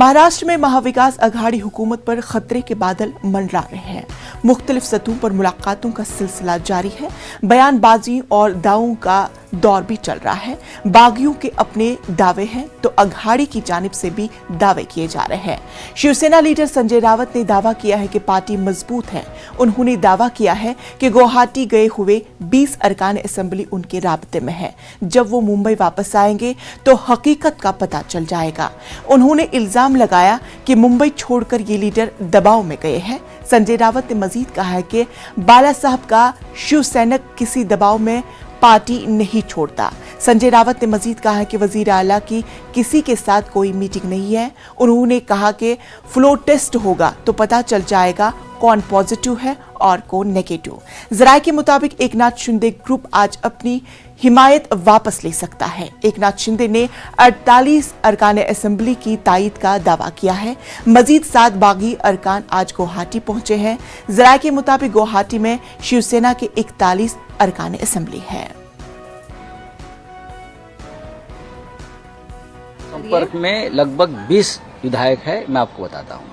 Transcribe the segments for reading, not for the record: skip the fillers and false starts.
महाराष्ट्र में महाविकास अघाड़ी हुकूमत पर खतरे के बादल मंडरा रहे हैं। मुख्तलिफ सतहों पर मुलाकातों का सिलसिला जारी है। बयानबाजी और दावों का दौर भी चल रहा है। बागियों के अपने दावे हैं तो अघाड़ी की जानिब से भी दावे किए जा रहे हैं। शिवसेना लीडर संजय रावत ने दावा किया है कि पार्टी मजबूत है। उन्होंने दावा किया है कि गुवाहाटी गए हुए 20 अरकान असेंबली उनके राब्ते में है। जब वो मुंबई वापस आएंगे तो हकीकत का पता चल जाएगा। उन्होंने इल्जाम लगाया कि मुंबई छोड़कर ये लीडर दबाव में गए हैं। संजय रावत ने मजीद कहा है कि बाला साहब का शिवसैनिक किसी दबाव में पार्टी नहीं छोड़ता। संजय रावत ने मजीद कहा है कि वजीर आला की किसी के साथ कोई मीटिंग नहीं है। उन्होंने कहा कि फ्लो टेस्ट होगा तो पता चल जाएगा कौन पॉजिटिव है और कौन नेगेटिव। जराये के मुताबिक एकनाथ शिंदे ग्रुप आज अपनी हिमायत वापस ले सकता है। एकनाथ शिंदे ने 48 अरकान असेंबली की तायद का दावा किया है। मजीद 7 बागी अरकान आज गुवाहाटी पहुंचे हैं। जराये के मुताबिक गुवाहाटी में शिवसेना के 41 अरकान असेंबली है। संपर्क में लगभग 20 विधायक है, मैं आपको बताता हूँ।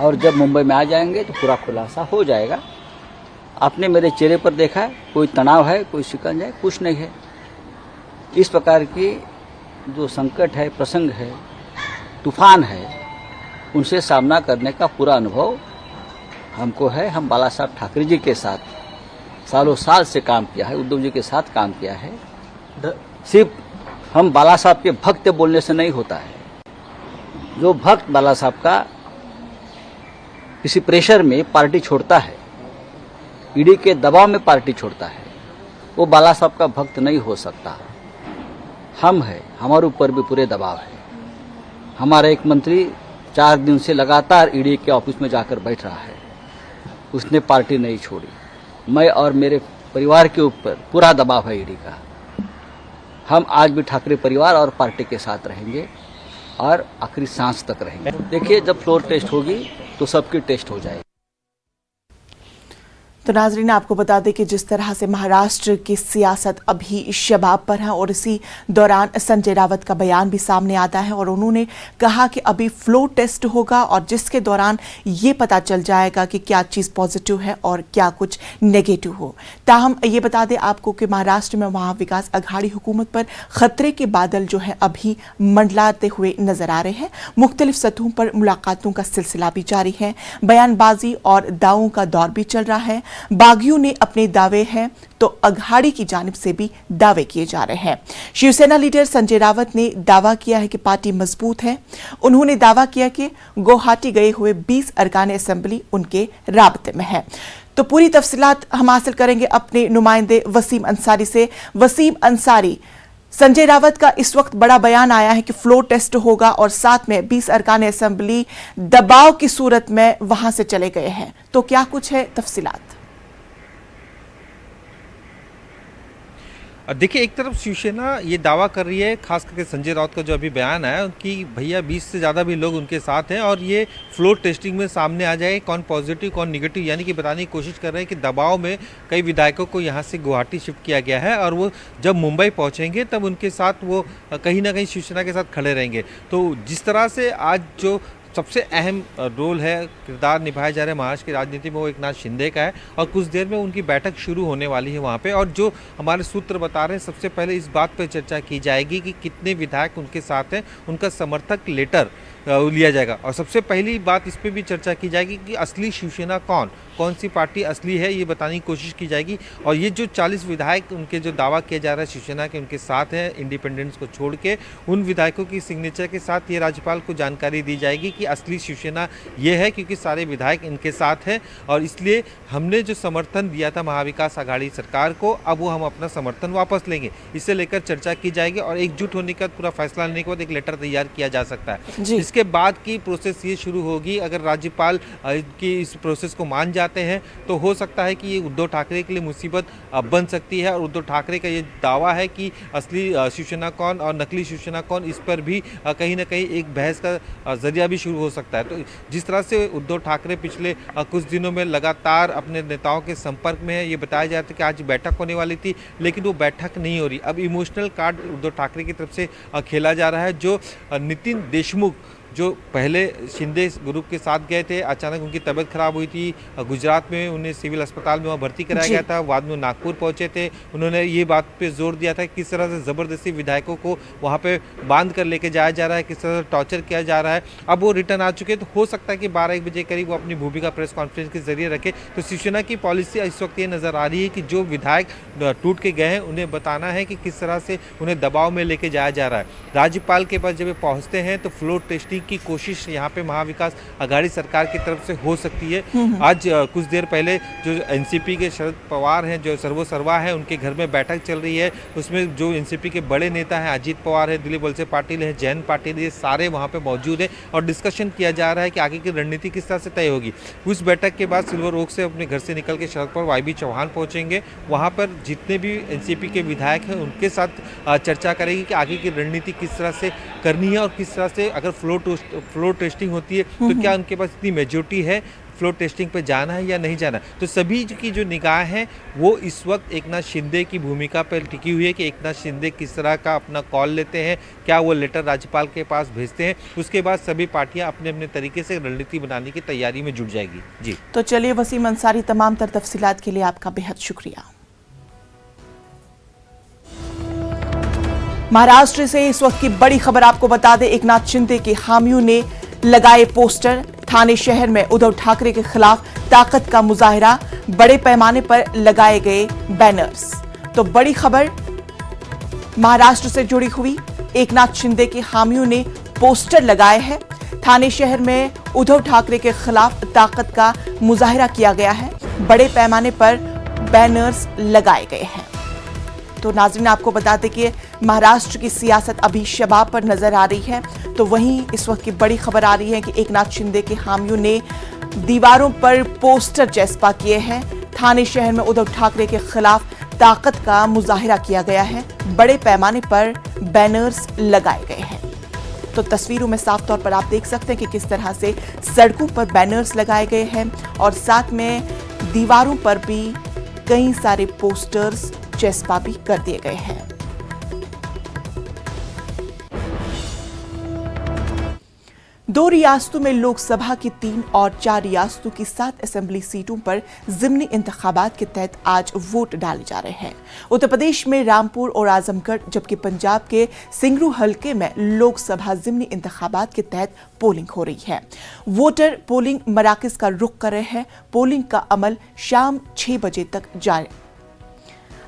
और जब मुंबई में आ जाएंगे तो पूरा खुलासा हो जाएगा। आपने मेरे चेहरे पर देखा है, कोई तनाव है, कोई शिकंज है, कुछ नहीं है। इस प्रकार की जो संकट है, प्रसंग है, तूफान है, उनसे सामना करने का पूरा अनुभव हमको है। हम बाला साहब ठाकरे जी के साथ सालों साल से काम किया है, उद्धव जी के साथ काम किया है। सिर्फ हम बाला साहब के भक्त बोलने से नहीं होता है। जो भक्त बाला साहब का किसी प्रेशर में पार्टी छोड़ता है, ईडी के दबाव में पार्टी छोड़ता है, वो बाला साहब का भक्त नहीं हो सकता। हम है, हमारे ऊपर भी पूरे दबाव है। हमारा एक मंत्री 4 दिन से लगातार ईडी के ऑफिस में जाकर बैठ रहा है, उसने पार्टी नहीं छोड़ी। मैं और मेरे परिवार के ऊपर पूरा दबाव है ईडी का। हम आज भी ठाकरे परिवार और पार्टी के साथ रहेंगे और आखिरी सांस तक रहेंगे। देखिए, जब फ्लोर टेस्ट होगी तो सबकी टेस्ट हो जाएगी। तो नाजरीन, आपको बता दें कि जिस तरह से महाराष्ट्र की सियासत अभी शबाब पर है और इसी दौरान संजय रावत का बयान भी सामने आता है और उन्होंने कहा कि अभी फ्लो टेस्ट होगा और जिसके दौरान ये पता चल जाएगा कि क्या चीज़ पॉजिटिव है और क्या कुछ नेगेटिव हो। ताहम ये बता दें आपको कि महाराष्ट्र में महाविकास अघाड़ी हुकूमत पर खतरे के बादल जो है अभी मंडलाते हुए नजर आ रहे हैं। मुख्तलिफ सतहों पर मुलाकातों का सिलसिला भी जारी है। बयानबाजी और दावों का दौर भी चल रहा है। बागियों ने अपने दावे हैं तो अघाड़ी की जानिब से भी दावे किए जा रहे हैं। शिवसेना लीडर संजय रावत ने दावा किया है कि पार्टी मजबूत है। उन्होंने दावा किया कि गुवाहाटी गए हुए 20 अरकान असेंबली उनके राब्ते में है। तो पूरी तफसीलात हम हासिल करेंगे अपने नुमाइंदे वसीम अंसारी से। वसीम अंसारी, संजय रावत का इस वक्त बड़ा बयान आया है कि फ्लो टेस्ट होगा और साथ में 20 अरकान असेंबली दबाव की सूरत में वहां से चले गए हैं। तो क्या कुछ है तफसीलात? देखिए, एक तरफ शिवसेना ये दावा कर रही है, खास करके संजय राउत का जो अभी बयान आया कि भैया 20 से ज़्यादा भी लोग उनके साथ हैं और ये फ्लोर टेस्टिंग में सामने आ जाए कौन पॉजिटिव कौन निगेटिव, यानी कि बताने की कोशिश कर रहे हैं कि दबाव में कई विधायकों को यहाँ से गुवाहाटी शिफ्ट किया गया है और वो जब मुंबई पहुँचेंगे तब उनके साथ वो कहीं ना कहीं शिवसेना के साथ खड़े रहेंगे। तो जिस तरह से आज जो सबसे अहम रोल है, किरदार निभाया जा रहा है महाराष्ट्र की राजनीति में, वो एकनाथ शिंदे का है और कुछ देर में उनकी बैठक शुरू होने वाली है वहाँ पे। और जो हमारे सूत्र बता रहे हैं, सबसे पहले इस बात पर चर्चा की जाएगी कि कितने विधायक उनके साथ हैं, उनका समर्थक लेटर लिया जाएगा और सबसे पहली बात इस पर भी चर्चा की जाएगी कि असली शिवसेना कौन सी पार्टी असली है, ये बताने की कोशिश की जाएगी। और ये जो 40 विधायक उनके जो दावा किया जा रहा है शिवसेना के उनके साथ हैं, इंडिपेंडेंट्स को छोड़ के, उन विधायकों की सिग्नेचर के साथ ये राज्यपाल को जानकारी दी जाएगी कि असली शिवसेना ये है, क्योंकि सारे विधायक इनके साथ हैं और इसलिए हमने जो समर्थन दिया था महाविकास अघाड़ी सरकार को, अब वो हम अपना समर्थन वापस लेंगे। इसे लेकर चर्चा की जाएगी और एकजुट होने का पूरा फैसला लेने के बाद एक लेटर तैयार किया जा सकता है। उसके बाद की प्रोसेस ये शुरू होगी। अगर राज्यपाल की इस प्रोसेस को मान जाते हैं तो हो सकता है कि ये उद्धव ठाकरे के लिए मुसीबत बन सकती है। और उद्धव ठाकरे का ये दावा है कि असली शिवसेना कौन और नकली शिवसेना कौन, इस पर भी कहीं ना कहीं एक बहस का जरिया भी शुरू हो सकता है। तो जिस तरह से उद्धव ठाकरे पिछले कुछ दिनों में लगातार अपने नेताओं के संपर्क में है, ये बताया जाता है कि आज बैठक होने वाली थी लेकिन वो बैठक नहीं हो रही। अब इमोशनल कार्ड उद्धव ठाकरे की तरफ से खेला जा रहा है। जो नितिन देशमुख जो पहले शिंदे ग्रुप के साथ गए थे, अचानक उनकी तबीयत खराब हुई थी, गुजरात में उन्हें सिविल अस्पताल में वहाँ भर्ती कराया गया था, बाद में नागपुर पहुंचे थे। उन्होंने ये बात पे जोर दिया था कि किस तरह से ज़बरदस्ती विधायकों को वहाँ पे बांध कर लेके जाया जा रहा है, किस तरह से टॉर्चर किया जा रहा है। अब वो रिटर्न आ चुके हैं तो हो सकता है कि 12-1 बजे करीब वो अपनी भूमिका प्रेस कॉन्फ्रेंस के जरिए रखे। तो शिवसेना की पॉलिसी इस वक्त ये नज़र आ रही है कि जो विधायक टूट के गए हैं उन्हें बताना है कि किस तरह से उन्हें दबाव में लेके जाया जा रहा है। राज्यपाल के पास जब ये पहुँचते हैं तो फ्लोर टेस्टिंग की कोशिश यहाँ पे महाविकास आघाड़ी सरकार की तरफ से हो सकती है। आज कुछ देर पहले जो एनसीपी के शरद पवार हैं, जो सर्वसर्वा हैं, उनके घर में बैठक चल रही है। उसमें जो एनसीपी के बड़े नेता हैं, अजीत पवार है, दिलीप वलसे पाटिल है, जयंत पाटिल, ये सारे वहाँ पे मौजूद हैं और डिस्कशन किया जा रहा है कि आगे की रणनीति किस तरह से तय होगी। उस बैठक के बाद सिल्वर ओक से अपने घर से निकल के सड़क पर वाई बी चौहान पहुँचेंगे। वहाँ पर जितने भी एनसीपी के विधायक हैं उनके साथ चर्चा करेगी कि आगे की रणनीति किस तरह से करनी है और किस तरह से अगर फ्लोर टेस्टिंग होती है तो क्या उनके पास इतनी मेजॉरिटी है फ्लोर टेस्टिंग पे जाना है या नहीं जाना। तो सभी की जो निगाह है वो इस वक्त एकनाथ शिंदे की भूमिका पर टिकी हुई है कि एकनाथ शिंदे किस तरह का अपना कॉल लेते हैं, क्या वो लेटर राज्यपाल के पास भेजते हैं। उसके बाद सभी पार्टियां अपने अपने तरीके से रणनीति बनाने की तैयारी में जुट जाएगी। जी तो चलिए वसीम अंसारी, तमाम तर तफसीलात के लिए आपका बेहद शुक्रिया। महाराष्ट्र से इस वक्त की बड़ी खबर आपको बता दें, एकनाथ शिंदे के हामियों ने लगाए पोस्टर, ठाणे शहर में उद्धव ठाकरे के खिलाफ ताकत का मुजाहिरा, बड़े पैमाने पर लगाए गए बैनर्स। तो बड़ी खबर महाराष्ट्र से जुड़ी हुई, एकनाथ शिंदे के हामियों ने पोस्टर लगाए हैं। ठाणे शहर में उद्धव ठाकरे के खिलाफ ताकत का मुजाहिरा किया गया है, बड़े पैमाने पर बैनर्स लगाए गए हैं। तो नाज़रीन आपको बता दें कि महाराष्ट्र की सियासत अभी शबाब पर नजर आ रही है, तो वहीं इस वक्त की बड़ी खबर आ रही है कि एकनाथ शिंदे के हामियों ने दीवारों पर पोस्टर चस्पा किए हैं। ठाणे शहर में उद्धव ठाकरे के खिलाफ ताकत का मुजाहिरा किया गया है, बड़े पैमाने पर बैनर्स लगाए गए हैं। तो तस्वीरों में साफ तौर पर आप देख सकते हैं कि किस तरह से सड़कों पर बैनर्स लगाए गए हैं और साथ में दीवारों पर भी कई सारे पोस्टर्स चस्पा भी कर दिए गए हैं। दो रियासतों में लोकसभा की 3 और 4 रियासतों की 7 असेंबली सीटों पर ज़िमनी इंतखाबात के तहत आज वोट डाले जा रहे हैं। उत्तर प्रदेश में रामपुर और आजमगढ़, जबकि पंजाब के सिंगरू हलके में लोकसभा ज़िमनी इंतखाबात के तहत पोलिंग हो रही है। वोटर पोलिंग मराकज़ का रुख कर रहे हैं। पोलिंग का अमल शाम 6 बजे तक जारी।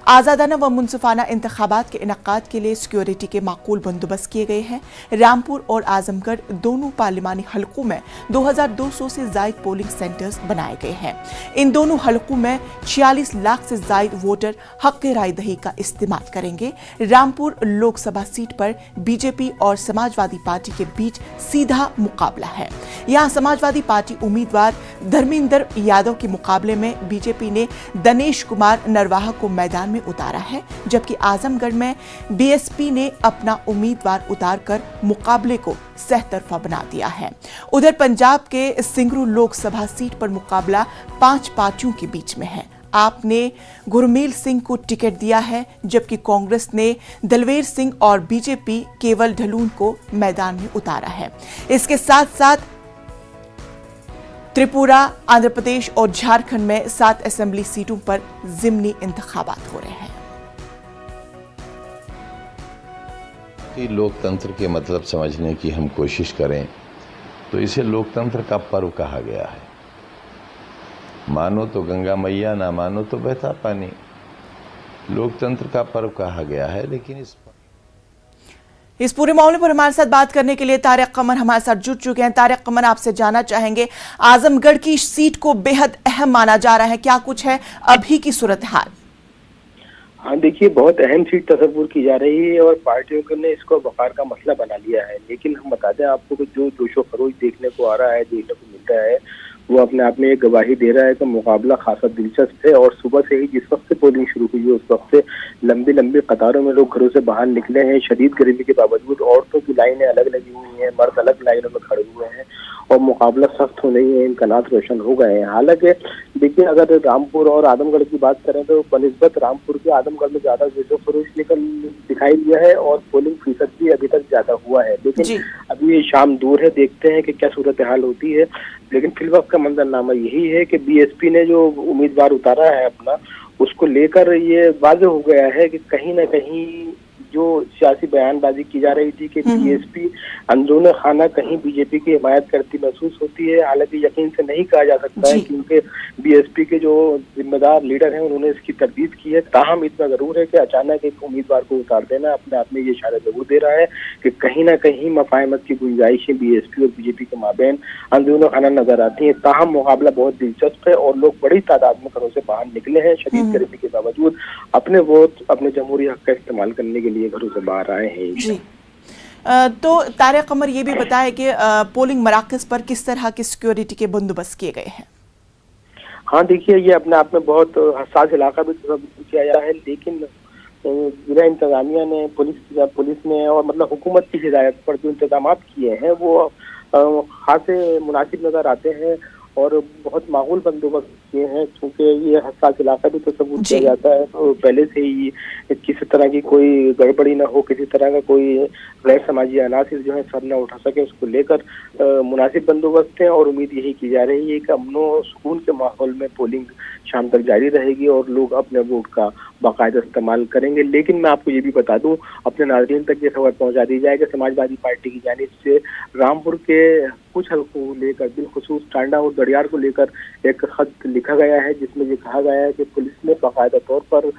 आज़ादाना व मुनसिफाना इंतखाबात के इनकाद के लिए सिक्योरिटी के माकूल बंदोबस्त किए गए हैं। रामपुर और आजमगढ़ दोनों पार्लिमानी हलकों में 2200 से जायद पोलिंग सेंटर्स बनाए गए हैं। इन दोनों हलकों में 46 लाख से जायद वोटर हक राय दही का इस्तेमाल करेंगे। रामपुर लोकसभा सीट पर बीजेपी और समाजवादी पार्टी के बीच सीधा मुकाबला है। यहाँ समाजवादी पार्टी उम्मीदवार धर्मेंद्र यादव के मुकाबले में बीजेपी ने दिनेश कुमार नरवाहा को मैदान में उतारा है, जबकि आजमगढ़ में बीएसपी ने अपना उम्मीदवार उतारकर मुकाबले को सहतरफा बना दिया है। उधर पंजाब के सिंगरू लोकसभा सीट पर मुकाबला 5 पार्टियों के बीच में है। आपने गुरमील सिंह को टिकट दिया है, जबकि कांग्रेस ने दलवेर सिंह और बीजेपी केवल ढलून को मैदान में उतारा है। इसके साथ साथ त्रिपुरा, आंध्र प्रदेश और झारखंड में 7 असेंबली सीटों पर ज़िमनी इंतखाबात हो रहे हैं। कि लोकतंत्र के मतलब समझने की हम कोशिश करें तो इसे लोकतंत्र का पर्व कहा गया है। मानो तो गंगा मैया, ना मानो तो बहता पानी। लोकतंत्र का पर्व कहा गया है, लेकिन इस पूरे मामले पर हमारे साथ बात करने के लिए तारिक कमर हमारे साथ जुड़ चुके हैं। तारिक कमर, आपसे जानना चाहेंगे, आजमगढ़ की सीट को बेहद अहम माना जा रहा है, क्या कुछ है अभी की सूरत हाल? हाँ देखिए, बहुत अहम सीट तस्वुर की जा रही है और पार्टियों ने इसको वकार का मसला बना लिया है। लेकिन हम बता दें आपको कि जो जोशो खरोश देखने को आ रहा है, देखने को मिल रहा है, वो अपने आप में एक गवाही दे रहा है कि मुकाबला खासा दिलचस्प है। और सुबह से ही जिस वक्त से पोलिंग शुरू हुई है उस वक्त से लंबी लंबी कतारों में लोग घरों से बाहर निकले हैं। शदीद गर्मी के बावजूद औरतों की लाइनें अलग लगी हुई हैं, मर्द अलग लाइनों में खड़े हुए हैं और मुकाबला सख्त होने ही इम्कानात रोशन हो गए हैं। हालांकि देखिए, अगर रामपुर और आदमगढ़ की बात करें तो बनिस्बत रामपुर के आदमगढ़ में ज्यादा जोशो खरोश दिखाई दिया है और पोलिंग फीसद भी अभी तक ज्यादा हुआ है। लेकिन अभी ये शाम दूर है, देखते हैं कि क्या सूरत हाल होती है। लेकिन फिलवक्त का मंजरनामा यही है कि बीएसपी ने जो उम्मीदवार उतारा है अपना, उसको लेकर ये वाज़ेह हो गया है कि कहीं ना कहीं जो सियासी बयानबाजी की जा रही थी कि बीएसपी अंदरूनी खाना कहीं बीजेपी की हिमायत करती महसूस होती है। हालांकि यकीन से नहीं कहा जा सकता है क्योंकि बीएसपी के जो जिम्मेदार लीडर हैं उन्होंने इसकी तरदीद की है। ताहम इतना जरूर है कि अचानक एक उम्मीदवार को उतार देना अपने आप में ये इशारा जरूर दे रहा है कि कहीं ना कहीं मफाहमत की गुंजाइशें बीएसपी और बीजेपी के माबैन अंदरूनी खाना नजर आती है। ताहम मुकाबला बहुत दिलचस्प है और लोग बड़ी तादाद में घरों से बाहर निकले हैं। शदीद गर्मी के बावजूद अपने वोट, अपने जमहूरी हक का इस्तेमाल करने के लिए घरों से बाहर आए हैं। जी। तो तारिक कमर ये भी बताया कि पोलिंग मराकज पर किस तरह की सिक्योरिटी के बंदोबस्त किए गए हैं। हाँ देखिए, ये अपने आप में बहुत हसास इलाका भी किया गया है। लेकिन जिला इंतजामिया ने, पुलिस ने और मतलब हुकूमत की हिदायत पर जो इंतजाम किए हैं वो खासे मुनासिब नजर आते हैं और बहुत माहौल बंदोबस्त किए हैं। क्योंकि ये हसास इलाका भी तस्वुर किया जाता है तो पहले से ही किसी तरह की कोई गड़बड़ी ना हो, किसी तरह का कोई गैर समाजी अनासिर जो है सर न उठा सके, उसको लेकर मुनासिब बंदोबस्त है। और उम्मीद यही की जा रही है कि अमनो सुकून के माहौल में पोलिंग शाम तक जारी रहेगी और लोग अपने वोट का बाकायदा इस्तेमाल करेंगे। लेकिन मैं आपको ये भी बता दूं, अपने नाज़रीन तक ये खबर पहुंचा दी जाए कि समाजवादी पार्टी की जानिब से रामपुर के कुछ हल्कों को लेकर, बिलखुसूस टांडा और गड़ियार को लेकर एक खत लिखा गया है जिसमें ये कहा गया है कि पुलिस ने बाकायदा तौर पर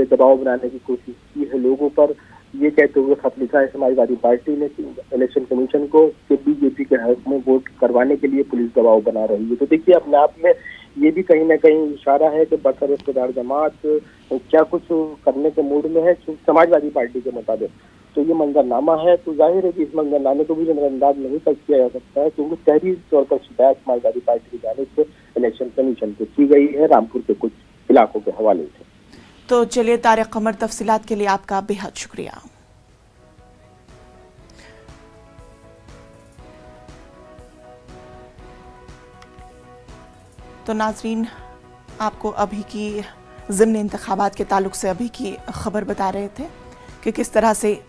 दबाव बनाने की कोशिश की है लोगों पर। ये कहते हुए खत लिखा है समाजवादी पार्टी ने इलेक्शन कमीशन को कि बीजेपी के हक में वोट करवाने के लिए पुलिस दबाव बना रही है। तो देखिए, अपने आप में ये भी कहीं ना कहीं इशारा है कि बरसर इक़्तिदार जमात क्या कुछ करने के मूड में है समाजवादी पार्टी के मुताबिक। तो ये मंजरनामा है, तो जाहिर है कि इस मंजरनामे को भी नजरअंदाज नहीं किया जा सकता है क्योंकि तहरीर तौर पर शिकायत समाजवादी पार्टी की जानिब से इलेक्शन कमीशन को की गई है रामपुर के कुछ इलाकों के हवाले से। तो चलिए तारिक कमर, तफसीलात के लिए आपका बेहद शुक्रिया। तो नाजरीन, आपको अभी की ज़िम्न इंतखाबात के ताल्लुक से अभी की खबर बता रहे थे कि किस तरह से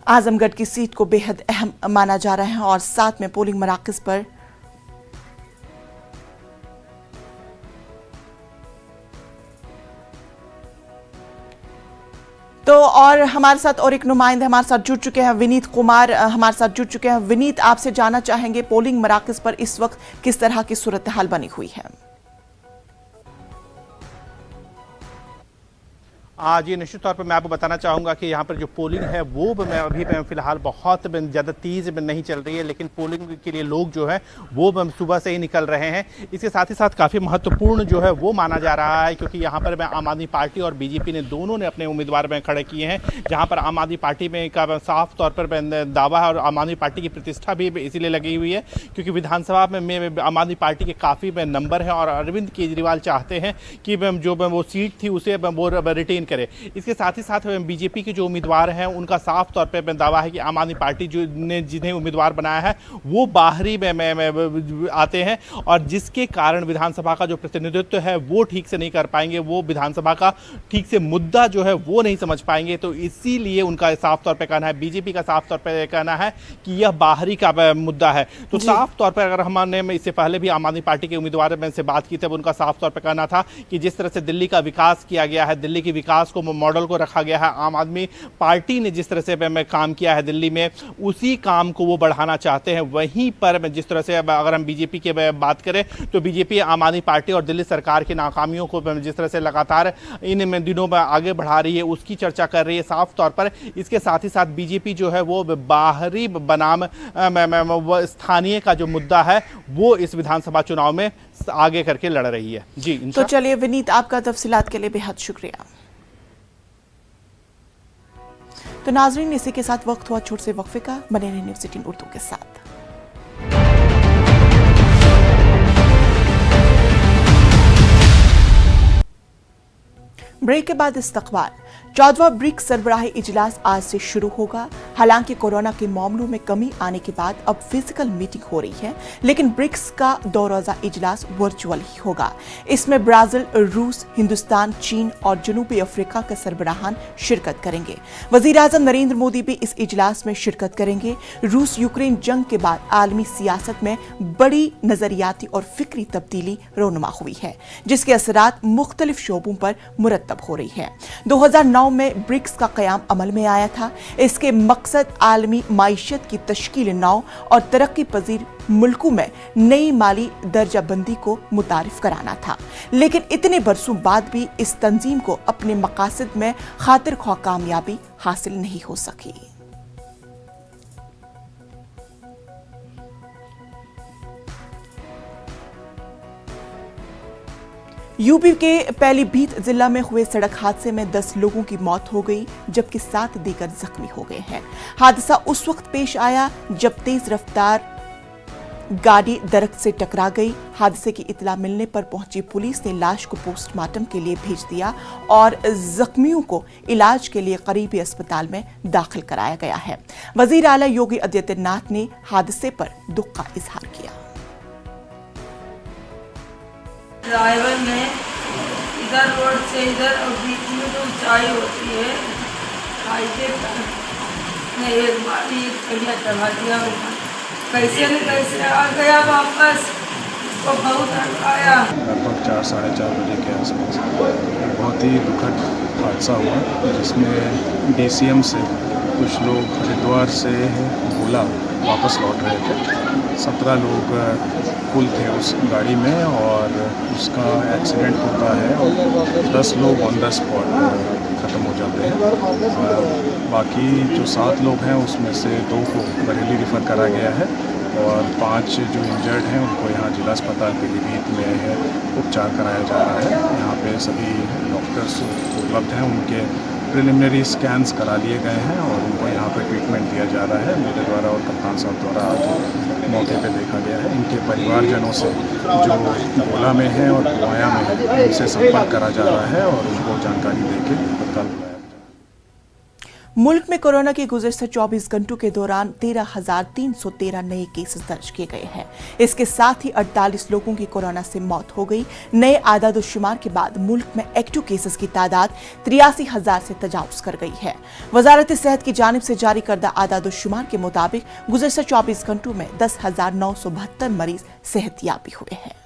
आजमगढ़ की सीट को बेहद अहम माना जा रहा है और साथ में पोलिंग मराकज पर तो और हमारे साथ और एक नुमाइंदे हमारे साथ जुड़ चुके हैं, विनीत कुमार हमारे साथ जुड़ चुके हैं। विनीत, आपसे जानना चाहेंगे पोलिंग मराकज पर इस वक्त किस तरह की सूरत हाल बनी हुई है। जी निश्चित तौर पर मैं आपको बताना चाहूँगा कि यहाँ पर जो पोलिंग है वो अभी फिलहाल बहुत ज़्यादा तेज़ नहीं चल रही है, लेकिन पोलिंग के लिए लोग जो है वो सुबह से ही निकल रहे हैं। इसके साथ ही साथ काफ़ी महत्वपूर्ण जो है वो माना जा रहा है क्योंकि यहाँ पर आम आदमी पार्टी और बीजेपी ने दोनों ने अपने उम्मीदवार में खड़े किए हैं, जहाँ पर आम आदमी पार्टी में का साफ तौर पर दावा है और आम आदमी पार्टी की प्रतिष्ठा भी इसीलिए लगी हुई है क्योंकि विधानसभा में आम आदमी पार्टी के काफ़ी नंबर हैं और अरविंद केजरीवाल चाहते हैं कि जो वो सीट थी उसे वो रिटेन करे। इसके साथ ही साथ बीजेपी के जो उम्मीदवार हैं उनका साफ तौर पे दावा है कि आम आदमी पार्टी जो ने जिन्हें उम्मीदवार बनाया है वो बाहरी में आते हैं और जिसके कारण विधानसभा का जो प्रतिनिधित्व है वो ठीक से नहीं कर पाएंगे, वो विधानसभा का ठीक से मुद्दा जो है वो नहीं समझ पाएंगे। तो इसीलिए उनका साफ तौर पर कहना है, बीजेपी का साफ तौर पर कहना है कि यह बाहरी का मुद्दा है। तो साफ तौर पर अगर हमने इससे पहले भी आम आदमी पार्टी के उम्मीदवार से बात की तब उनका साफ तौर पर कहना था कि जिस तरह से दिल्ली का विकास किया गया है, दिल्ली की विकास इजलास को मॉडल को रखा गया है। आम आदमी पार्टी ने जिस तरह से काम किया है दिल्ली में, उसी काम को वो बढ़ाना चाहते हैं। वहीं पर जिस तरह से अगर हम बीजेपी की बात करें तो बीजेपी आम आदमी पार्टी और दिल्ली सरकार की नाकामियों को जिस तरह से लगातार इन दिनों में आगे बढ़ा रही है, उसकी चर्चा कर रही है साफ तौर पर। इसके साथ ही साथ बीजेपी जो है वो बाहरी बनाम स्थानीय का जो मुद्दा है वो इस विधानसभा चुनाव में आगे करके लड़ रही है। जी तो चलिए विनीत, आपका तफसीलात के लिए बेहद शुक्रिया। तो नाजरीन, इसी के साथ वक्त हुआ छोटे से वक्फे का। बने रहिए न्यूज़ 18 उर्दू के साथ। ब्रेक के बाद इस्तकबाल। 14वां ब्रिक्स सरबराही इजलास आज से शुरू होगा। हालांकि कोरोना के मामलों में कमी आने के बाद अब फिजिकल मीटिंग हो रही है, लेकिन ब्रिक्स का 2 रोजा इजलास वर्चुअल ही होगा। इसमें ब्राजील, रूस, हिंदुस्तान, चीन और जनूबी अफ्रीका के सरबराहान शिरकत करेंगे। वजीर-ए-आज़म नरेंद्र मोदी भी इस इजलास में शिरकत करेंगे। रूस यूक्रेन जंग के बाद आलमी सियासत में बड़ी नजरियाती और फिक्री तब्दीली रोनुमा हुई है, जिसके असरात मुख्तलिफ शोबों पर मुरतब हो रही है। 2009 में ब्रिक्स का कयाम अमल में आया था। इसके मकसद आलमी माईशत की तश्कील नौ और तरक्की पजीर मुल्कों में नई माली दर्जाबंदी को मुतारिफ कराना था। लेकिन इतने बरसों बाद भी इस तंजीम को अपने मकासद में खातिर ख्वाह कामयाबी हासिल नहीं हो सकी। यूपी के पीलीभीत जिला में हुए सड़क हादसे में 10 लोगों की मौत हो गई, जबकि 7 दीगर जख्मी हो गए हैं। हादसा उस वक्त पेश आया जब तेज रफ्तार गाड़ी दरख्त से टकरा गई। हादसे की इतला मिलने पर पहुंची पुलिस ने लाश को पोस्टमार्टम के लिए भेज दिया और जख्मियों को इलाज के लिए करीबी अस्पताल में दाखिल कराया गया है। वजीर आला योगी आदित्यनाथ ने हादसे पर दुख का इजहार किया। ड्राइवर ने इधर रोड से इधर और बीच में जो ऊंचाई होती है हाईवे पर ने एक बारी पहिया चढ़ा दिया। कैसे न कैसे आ गया वापस, इसको बहुत हड़काया। लगभग 4 साढ़े 4 बजे के आसपास बहुत ही दुखद हादसा हुआ, जिसमें DCM से कुछ लोग हरिद्वार से गोला वापस लौट रहे थे। 17 लोग कुल थे उस गाड़ी में और उसका एक्सीडेंट होता है और 10 लोग ऑन द स्पॉट ख़त्म हो जाते हैं। बाकी जो 7 लोग हैं उसमें से 2 को बरेली रेफ़र करा गया है और 5 जो इंजर्ड हैं उनको यहाँ जिला अस्पताल पीलीभीत में है उपचार कराया जा रहा है। यहाँ पे सभी डॉक्टर्स उपलब्ध हैं, उनके प्रिलिमिनरी स्कैन्स करा लिए गए हैं और उनको यहाँ पे ट्रीटमेंट दिया जा रहा है। मेरे द्वारा और कप्तान साहब द्वारा आज मौके पे देखा गया है। इनके परिवारजनों से जो गोला में है और पुवाया में है उनसे संपर्क करा जा रहा है और उनको जानकारी देके तत्काल बुलाया। मुल्क में कोरोना के गुज़श्ता 24 घंटों के दौरान 13,313 नए केसेस दर्ज किए गए हैं। इसके साथ ही 48 लोगों की कोरोना से मौत हो गई। नए आदाद-ओ-शुमार के बाद मुल्क में एक्टिव केसेस की तादाद 83,000 से तजावुज कर गई है। वजारत सेहत की जानिब से जारी करदा आदाद-ओ-शुमार के मुताबिक गुज़श्ता 24 घंटों में 10,972 मरीज सेहतयाबी हुए हैं।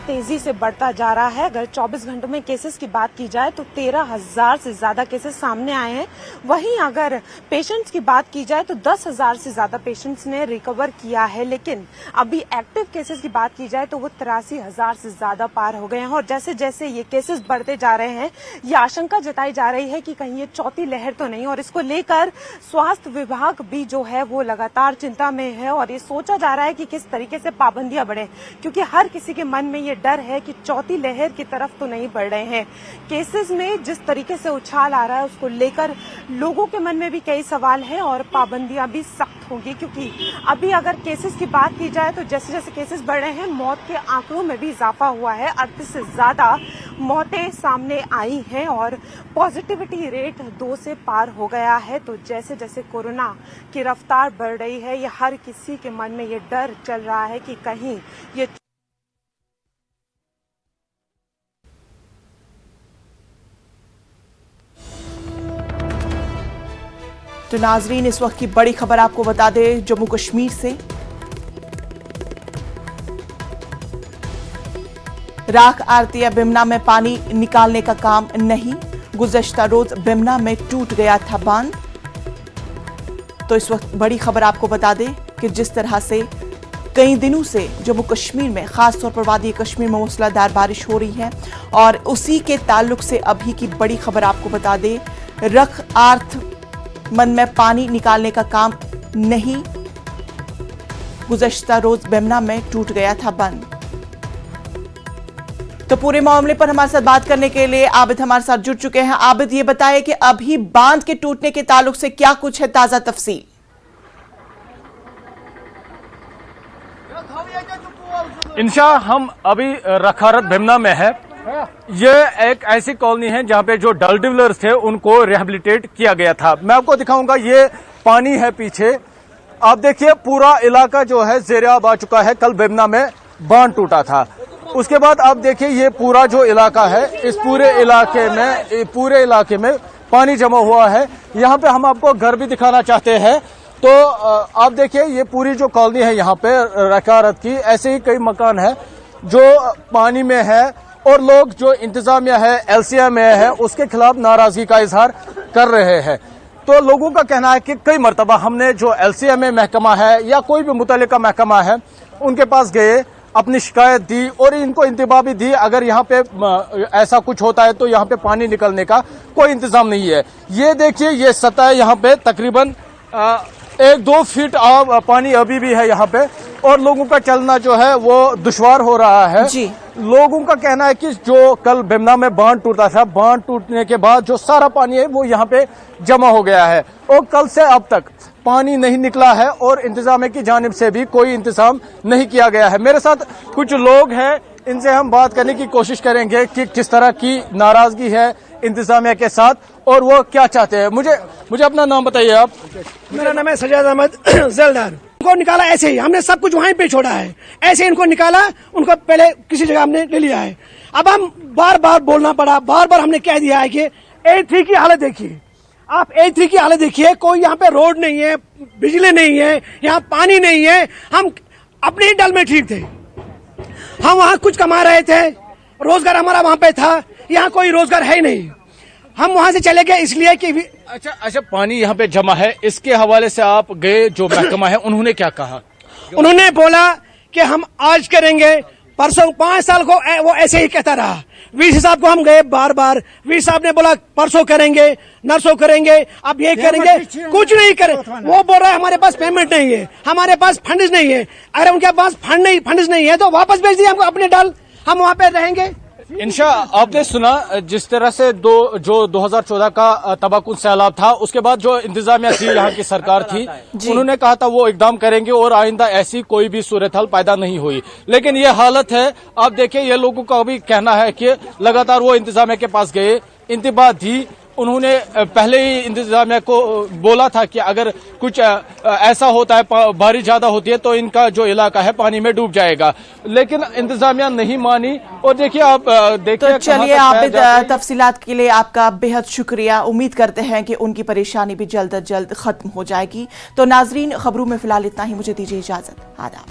तेजी से बढ़ता जा रहा है। अगर 24 घंटों में केसेस की बात की जाए तो 13,000 से ज्यादा केसेस सामने आए हैं। वहीं अगर पेशेंट्स की बात की जाए तो 10,000 से ज्यादा पेशेंट्स ने रिकवर किया है। लेकिन अभी एक्टिव केसेस की बात की जाए तो वो 83,000 से ज्यादा पार हो गए हैं। और जैसे जैसे ये केसेस बढ़ते जा रहे हैं, ये आशंका जताई जा रही है कि कहीं ये चौथी लहर तो नहीं। और इसको लेकर स्वास्थ्य विभाग भी जो है वो लगातार चिंता में है और ये सोचा जा रहा है कि किस तरीके से पाबंदियां बढ़े, क्योंकि हर किसी के मन में ये डर है कि चौथी लहर की तरफ तो नहीं बढ़ रहे हैं। केसेस में जिस तरीके से उछाल आ रहा है उसको लेकर लोगों के मन में भी कई सवाल हैं और पाबंदियां भी सख्त होंगी, क्योंकि अभी अगर केसेस की बात की जाए तो जैसे जैसे केसेस बढ़ रहे हैं मौत के आंकड़ों में भी इजाफा हुआ है। 38 से ज्यादा मौतें सामने आई हैं और पॉजिटिविटी रेट 2 से पार हो गया है। तो जैसे जैसे कोरोना की रफ्तार बढ़ रही है, ये हर किसी के मन में ये डर चल रहा है कि कहीं ये तो नाजरीन, इस वक्त की बड़ी खबर आपको बता दें जम्मू कश्मीर से। राख आरती बिमना में पानी निकालने का काम नहीं। गुज़श्ता रोज बिमना में टूट गया था बांध। तो इस वक्त बड़ी खबर आपको बता दें कि जिस तरह से कई दिनों से जम्मू कश्मीर में, खासतौर पर वादी कश्मीर में मूसलाधार बारिश हो रही है और उसी के ताल्लुक से अभी की बड़ी खबर आपको बता दें, रख आर्थ मन में पानी निकालने का काम नहीं। गुज़श्ता रोज बेमना में टूट गया था बंद। तो पूरे मामले पर हमारे साथ बात करने के लिए आबिद हमारे साथ जुड़ चुके हैं। आबिद, ये बताइए कि अभी बांध के टूटने के ताल्लुक से क्या कुछ है ताजा तफसील? इंशा, हम अभी रखारत बेमना में है। ये एक ऐसी कॉलोनी है जहाँ पे जो ड्रग डीलर्स थे उनको रिहेबिलिटेट किया गया था। मैं आपको दिखाऊंगा, ये पानी है पीछे, आप देखिए पूरा इलाका जो है ज़ेरे-आब आ चुका है। कल बेमना में बांध टूटा था, उसके बाद आप देखिए ये पूरा जो इलाका है, इस पूरे इलाके में पानी जमा हुआ है। यहाँ पे हम आपको घर भी दिखाना चाहते हैं। तो आप देखिए ये पूरी जो कॉलोनी है यहाँ पे रखारत की, ऐसे ही कई मकान है जो पानी में है और लोग जो इंतजामिया है, एलसीए में है, उसके खिलाफ नाराजगी का इजहार कर रहे हैं। तो लोगों का कहना है कि कई मरतबा हमने जो एलसीए में महकमा है या कोई भी मुतल्लिका महकमा है उनके पास गए, अपनी शिकायत दी और इनको इंतबा भी दी, अगर यहाँ पे ऐसा कुछ होता है तो यहाँ पे पानी निकलने का कोई इंतजाम नहीं है। ये देखिए ये सतह यहाँ पे तकरीबन 1-2 फीट पानी अभी भी है यहाँ पे और लोगों का चलना जो है वो दुश्वार हो रहा है जी। लोगों का कहना है कि जो कल बेमना में बांध टूटा था, बांध टूटने के बाद जो सारा पानी है वो यहाँ पे जमा हो गया है और कल से अब तक पानी नहीं निकला है और इंतजाम की जानिब से भी कोई इंतजाम नहीं किया गया है। मेरे साथ कुछ लोग हैं, इनसे हम बात करने की कोशिश करेंगे कि किस तरह की नाराजगी है इंतजामिया के साथ और वो क्या चाहते हैं। मुझे अपना नाम बताइए आप। मेरा नाम है सजाद अहमद जलदार। उनको निकाला ऐसे ही, हमने सब कुछ वहीं पे छोड़ा है, ऐसे इनको निकाला, उनको पहले किसी जगह हमने ले लिया है। अब हम बार बार बोलना पड़ा, बार बार हमने कह दिया है कि A3 की हालत देखिए, आप A3 की हालत देखिए, कोई यहाँ पे रोड नहीं है, बिजली नहीं है, यहाँ पानी नहीं है। हम अपने ही डल में ठीक थे, हम वहाँ कुछ कमा रहे थे, रोजगार हमारा वहाँ पे था, यहाँ कोई रोजगार है ही नहीं। हम वहाँ से चले गए इसलिए कि अच्छा पानी यहाँ पे जमा है, इसके हवाले से आप गए, जो महकमा है उन्होंने क्या कहा? उन्होंने बोला कि हम आज करेंगे, परसों 5 साल को वो ऐसे ही कहता रहा। वीसी साहब को हम गए बार बार, वीसी साहब ने बोला परसों करेंगे, नरसों करेंगे, अब ये करेंगे, कुछ नहीं करे। वो बोल रहा है हमारे पास पेमेंट नहीं है, हमारे पास फंड्स नहीं है। अरे उनके पास फंड्स नहीं है तो वापस भेज दिए हमको अपने डाल, हम वहाँ पे रहेंगे। इंशा, आपने सुना जिस तरह से जो 2014 का तबाहकुन सैलाब था, उसके बाद जो इंतजामिया थी, यहाँ की सरकार थी, उन्होंने कहा था वो इकदाम करेंगे और आइंदा ऐसी कोई भी सूरत हाल पैदा नहीं हुई। लेकिन ये हालत है, आप देखिए ये लोगों का भी कहना है कि लगातार वो इंतजामिया के पास गए, इंतबा दी, उन्होंने पहले ही इंतजामिया को बोला था कि अगर कुछ ऐसा होता है, बारिश ज्यादा होती है तो इनका जो इलाका है पानी में डूब जाएगा, लेकिन इंतजामिया नहीं मानी। और देखिए आप देखिए, तो चलिए आबिद, तफसीलात के लिए आपका बेहद शुक्रिया। उम्मीद करते हैं कि उनकी परेशानी भी जल्द अज जल्द खत्म हो जाएगी। तो नाजरीन, खबरों में फिलहाल इतना ही, मुझे दीजिए इजाजत। आदाब।